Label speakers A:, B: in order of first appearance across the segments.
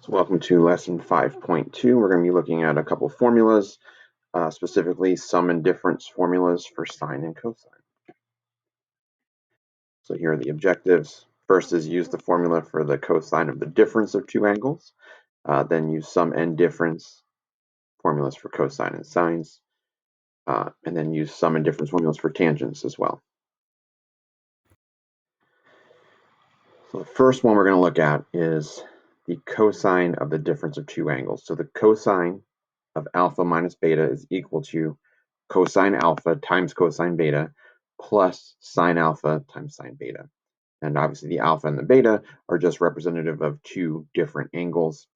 A: So welcome to lesson 5.2. We're going to be looking at a couple formulas, specifically sum and difference formulas for sine and cosine. So here are the objectives. First is use the formula for the cosine of the difference of two angles. Then use sum and difference formulas for cosine and sines. And then use sum and difference formulas for tangents as well. So the first one we're going to look at is the cosine of the difference of two angles. So the cosine of alpha minus beta is equal to cosine alpha times cosine beta plus sine alpha times sine beta. And obviously the alpha and the beta are just representative of two different angles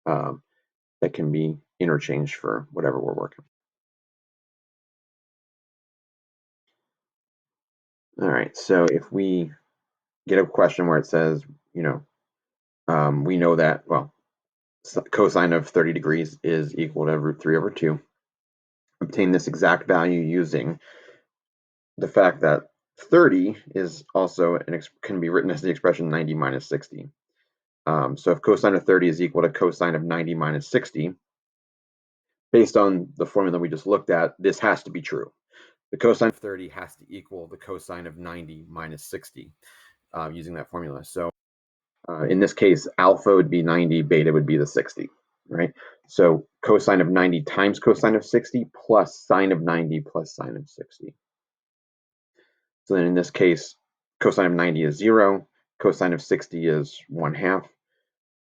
A: that can be interchanged for whatever we're working. All right, so if we get a question where it says, we know that, well, cosine of 30 degrees is equal to root 3 over 2. Obtain this exact value using the fact that 30 is also can be written as the expression 90 minus 60. So if cosine of 30 is equal to cosine of 90 minus 60, based on the formula we just looked at, this has to be true. The cosine of 30 has to equal the cosine of 90 minus 60 using that formula. So in this case, alpha would be 90, beta would be the 60, right? So cosine of 90 times cosine of 60 plus sine of 90 plus sine of 60. So then in this case, cosine of 90 is 0, cosine of 60 is 1/2,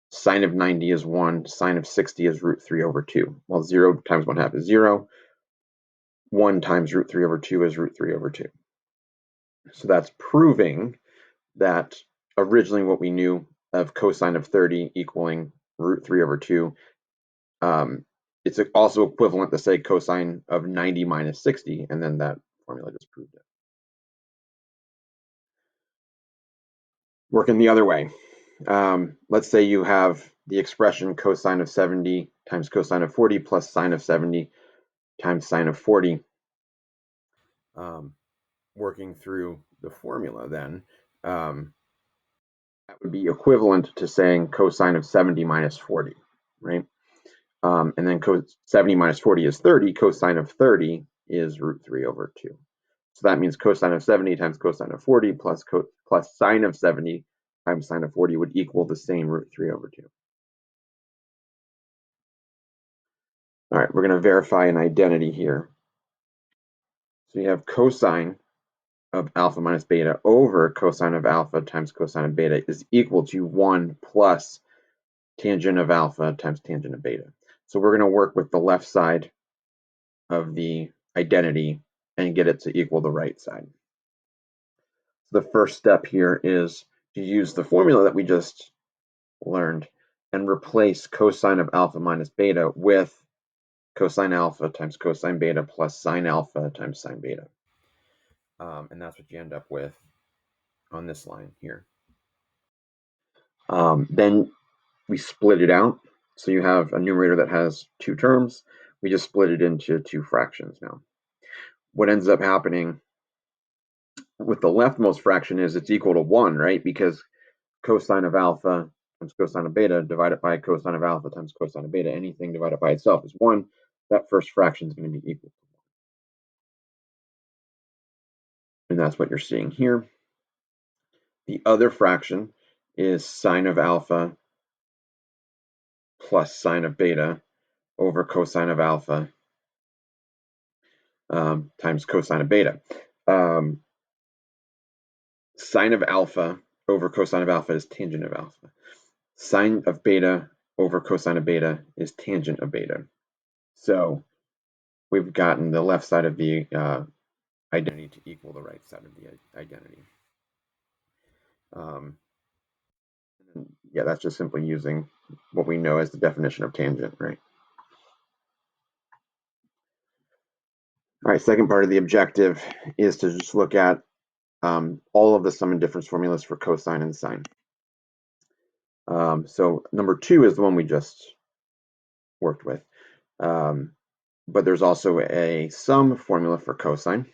A: sine of 90 is 1, sine of 60 is root 3 over 2. Well, 0 times 1/2 is 0, 1 times root 3 over 2 is root 3 over 2. So that's proving that originally what we knew of cosine of 30 equaling root 3 over 2, it's also equivalent to say cosine of 90 minus 60, and then that formula just proved it. Working the other way. Let's say you have the expression cosine of 70 times cosine of 40 plus sine of 70 times sine of 40. Working through the formula then, that would be equivalent to saying cosine of 70 minus 40, right? And then 70 minus 40 is 30. Cosine of 30 is root 3 over 2. So that means cosine of 70 times cosine of 40 plus sine of 70 times sine of 40 would equal the same root 3 over 2. All right, we're going to verify an identity here. So you have cosine of alpha minus beta over cosine of alpha times cosine of beta is equal to 1 plus tangent of alpha times tangent of beta. So we're going to work with the left side of the identity and get it to equal the right side. So the first step here is to use the formula that we just learned and replace cosine of alpha minus beta with cosine alpha times cosine beta plus sine alpha times sine beta. And that's what you end up with on this line here. Then we split it out. So you have a numerator that has two terms. We just split it into two fractions now. What ends up happening with the leftmost fraction is it's equal to 1, right? Because cosine of alpha times cosine of beta divided by cosine of alpha times cosine of beta, anything divided by itself is 1. That first fraction is going to be equal to 1. And that's what you're seeing here. The other fraction is sine of alpha plus sine of beta over cosine of alpha times cosine of beta. Sine of alpha over cosine of alpha is tangent of alpha. Sine of beta over cosine of beta is tangent of beta. So we've gotten the left side of the identity to equal the right side of the identity. Yeah, that's just simply using what we know as the definition of tangent, right? All right, second part of the objective is to just look at all of the sum and difference formulas for cosine and sine. So number 2 is the one we just worked with. But there's also a sum formula for cosine,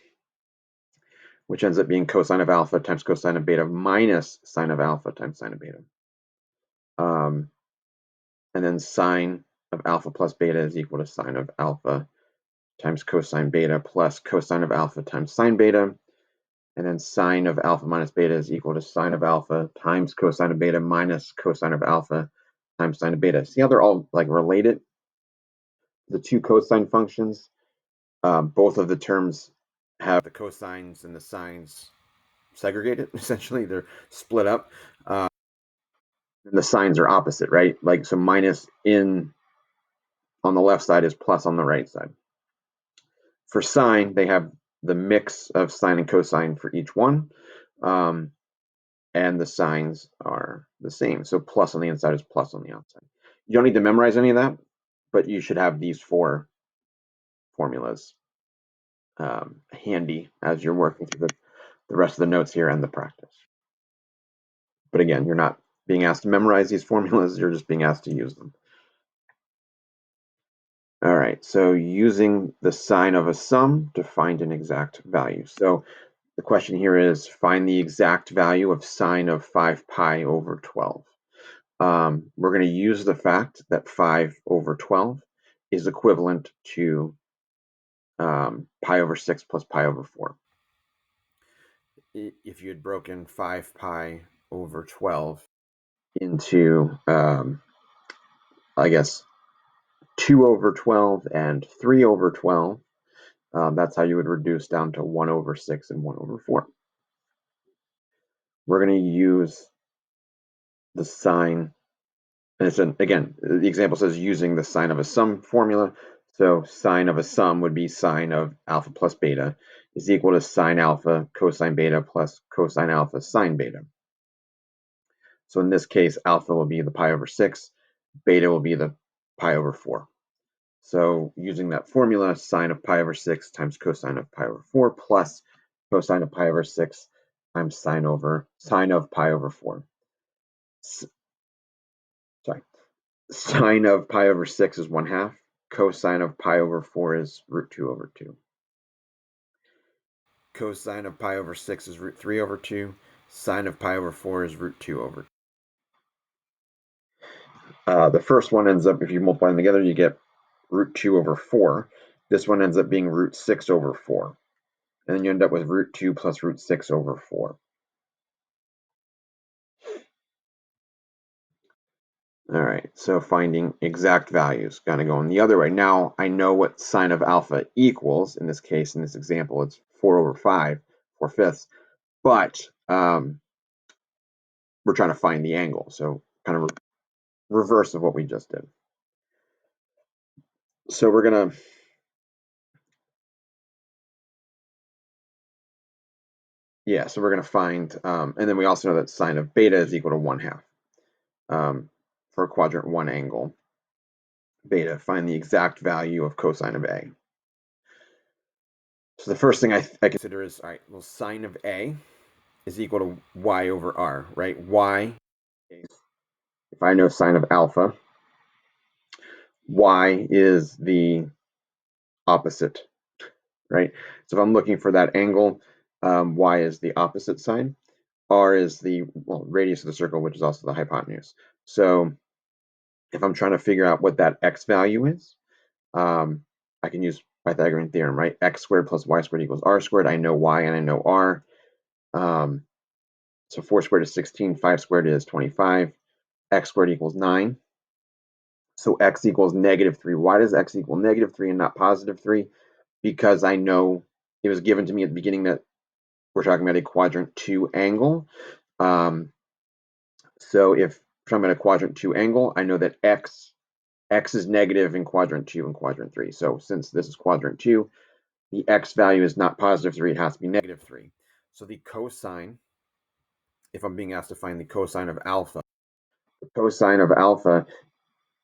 A: which ends up being cosine of alpha times cosine of beta minus sine of alpha times sine of beta. and then sine of alpha plus beta is equal to sine of alpha times cosine beta plus cosine of alpha times sine beta. And then sine of alpha minus beta is equal to sine of alpha times cosine of beta minus cosine of alpha times sine of beta. See how they're all like related? The two cosine functions, both of the terms have the cosines and the sines segregated. Essentially, they're split up. And the signs are opposite, right? Like, so minus in on the left side is plus on the right side. For sine, they have the mix of sine and cosine for each one. And the signs are the same. So plus on the inside is plus on the outside. You don't need to memorize any of that, but you should have these four formulas handy as you're working through the rest of the notes here and the practice. But again, you're not being asked to memorize these formulas, you're just being asked to use them. All right, so using the sign of a sum to find an exact value. So the question here is, find the exact value of sine of 5 pi over 12. We're going to use the fact that 5 over 12 is equivalent to pi over 6 plus pi over 4. If you had broken 5 pi over 12 into, I guess, 2 over 12 and 3 over 12, that's how you would reduce down to 1 over 6 and 1 over 4. We're going to use the sign, and it's again, the example says using the sign of a sum formula. So sine of a sum would be sine of alpha plus beta is equal to sine alpha cosine beta plus cosine alpha sine beta. So in this case, alpha will be the pi over 6, beta will be the pi over 4. So using that formula, sine of pi over 6 times cosine of pi over 4 plus cosine of pi over 6 times sine of pi over 4. Sorry. Sine of pi over 6 is 1/2. Cosine of pi over 4 is root 2 over 2. Cosine of pi over 6 is root 3 over 2. Sine of pi over 4 is root 2 over 2. The first one ends up, if you multiply them together, you get root 2 over 4. This one ends up being root 6 over 4. And then you end up with root 2 plus root 6 over 4. All right, so finding exact values, kind of going the other way. Now I know what sine of alpha equals. In this case, in this example, it's 4 over 5, 4/5. But we're trying to find the angle. So kind of reverse of what we just did. So we're going to so we're going to find, and then we also know that sine of beta is equal to 1/2 for a quadrant 1 angle. Beta, find the exact value of cosine of A. So the first thing I consider is, all right, well, sine of A is equal to y over r, right? Y, if I know sine of alpha, y is the opposite, right? So if I'm looking for that angle, y is the opposite side. R is the radius of the circle, which is also the hypotenuse. So if I'm trying to figure out what that x value is, I can use Pythagorean theorem, right? X squared plus y squared equals r squared. I know y and I know r. So 4 squared is 16, 5 squared is 25, x squared equals 9. So x equals -3. Why does x equal -3 and not +3? Because I know it was given to me at the beginning that we're talking about a quadrant 2 angle. So if I'm at a quadrant 2 angle, I know that x is negative in quadrant 2 and quadrant 3. So since this is quadrant 2, the x value is not +3, it has to be -3. So the cosine, if I'm being asked to find the cosine of alpha,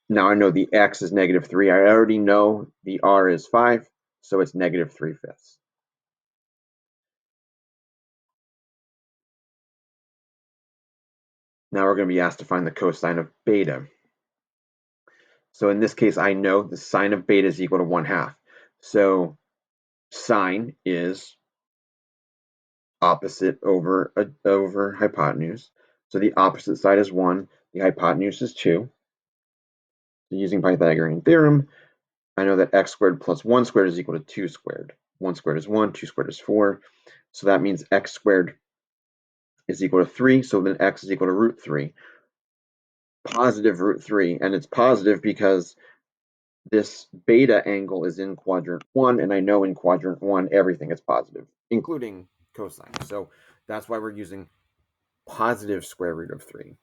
A: now I know the x is -3. I already know the r is 5, so it's -3/5. Now we're going to be asked to find the cosine of beta. So in this case, I know the sine of beta is equal to 1/2. So sine is opposite over hypotenuse. So the opposite side is 1, the hypotenuse is 2. So using Pythagorean theorem, I know that x squared plus 1 squared is equal to 2 squared. 1 squared is 1, 2 squared is 4. So that means x squared is equal to 3. So then x is equal to root 3. Positive root 3. And it's positive because this beta angle is in quadrant 1. And I know in quadrant 1, everything is positive, including cosine. So that's why we're using positive square root of 3.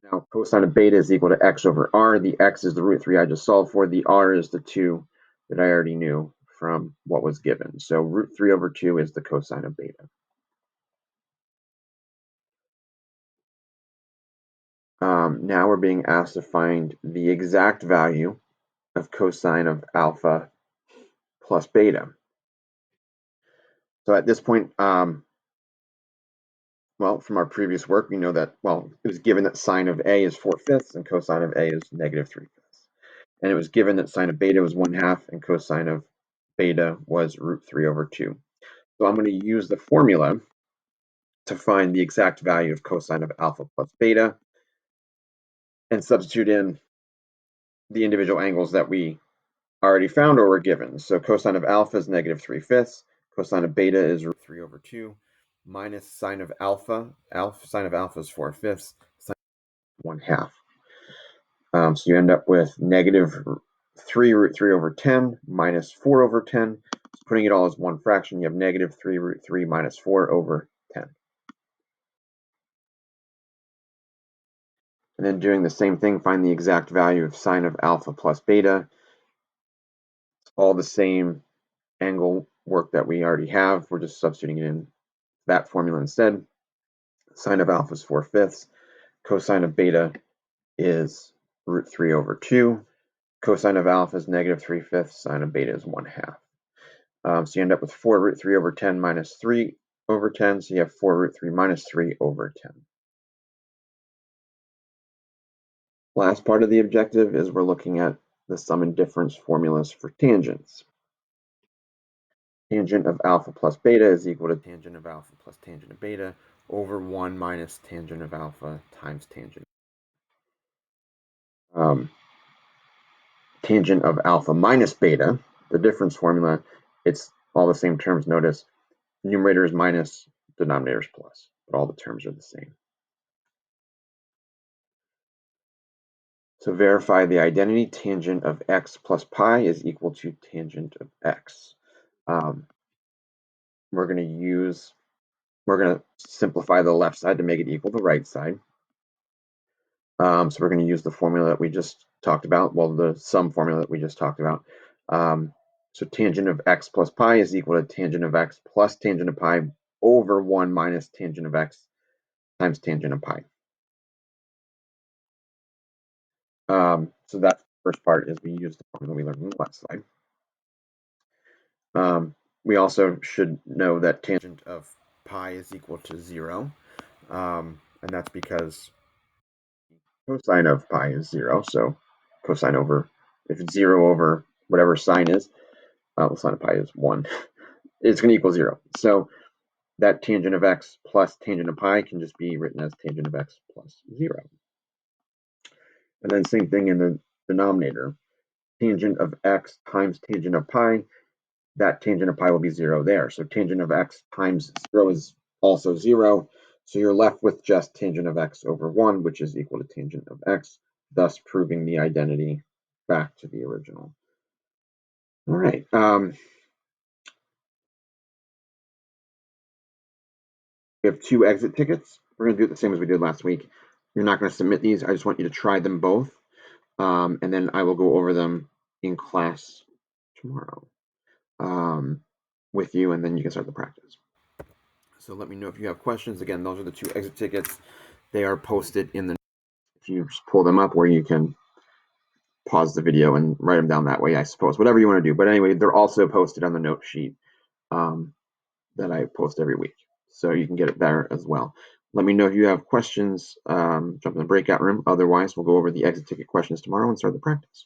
A: Now, cosine of beta is equal to x over r. The x is the root 3 I just solved for. The r is the 2 that I already knew from what was given. So root 3 over 2 is the cosine of beta. Now we're being asked to find the exact value of cosine of alpha plus beta. So at this point, well, from our previous work, we know that, well, it was given that sine of A is 4/5 and cosine of A is negative 3/5. And it was given that sine of beta was 1/2 and cosine of beta was root 3 over 2. So I'm going to use the formula to find the exact value of cosine of alpha plus beta and substitute in the individual angles that we already found or were given. So cosine of alpha is negative 3/5. Cosine of beta is root 3 over 2 minus sine of alpha. Sine of alpha is 4/5. Sine 1/2. So you end up with negative 3 root 3 over 10 minus 4 over 10. So putting it all as one fraction, you have negative 3 root 3 minus 4 over 10. And then doing the same thing, find the exact value of sine of alpha plus beta. It's all the same angle work that we already have. We're just substituting it in that formula instead. Sine of alpha is 4/5. Cosine of beta is root 3 over 2. Cosine of alpha is negative 3/5. Sine of beta is 1/2. So you end up with 4 root 3 over 10 minus 3 over 10. So you have 4 root 3 minus 3 over 10. Last part of the objective is we're looking at the sum and difference formulas for tangents. Tangent of alpha plus beta is equal to tangent of alpha plus tangent of beta over 1 minus tangent of alpha times tangent. Tangent of alpha minus beta, the difference formula, it's all the same terms. Notice numerator is minus, denominator is plus, but all the terms are the same. So verify the identity. Tangent of x plus pi is equal to tangent of x. We're going to simplify the left side to make it equal the right side. So we're going to use the formula that we just talked about, well, the sum formula that we just talked about. So tangent of x plus pi is equal to tangent of x plus tangent of pi over 1 minus tangent of x times tangent of pi. So that first part is we use the formula we learned on the left side. We also should know that tangent of pi is equal to 0, and that's because cosine of pi is 0. So cosine over, if it's 0 over whatever sine is, sine of pi is 1, it's going to equal 0. So that tangent of x plus tangent of pi can just be written as tangent of x plus 0. And then same thing in the denominator. Tangent of x times tangent of pi, that tangent of pi will be 0 there. So tangent of x times 0 is also 0. So you're left with just tangent of x over 1, which is equal to tangent of x, thus proving the identity back to the original. All right. We have 2 exit tickets. We're going to do it the same as we did last week. You're not going to submit these. I just want you to try them both. And then I will go over them in class tomorrow with you, and then you can start the practice. So let me know if you have questions. Again, those are the 2 exit tickets. They are posted in the, if you pull them up, where you can pause the video and write them down that way, I suppose, whatever you want to do. But anyway, they're also posted on the note sheet that I post every week. So you can get it there as well. Let me know if you have questions. Jump in the breakout room. Otherwise, we'll go over the exit ticket questions tomorrow and start the practice.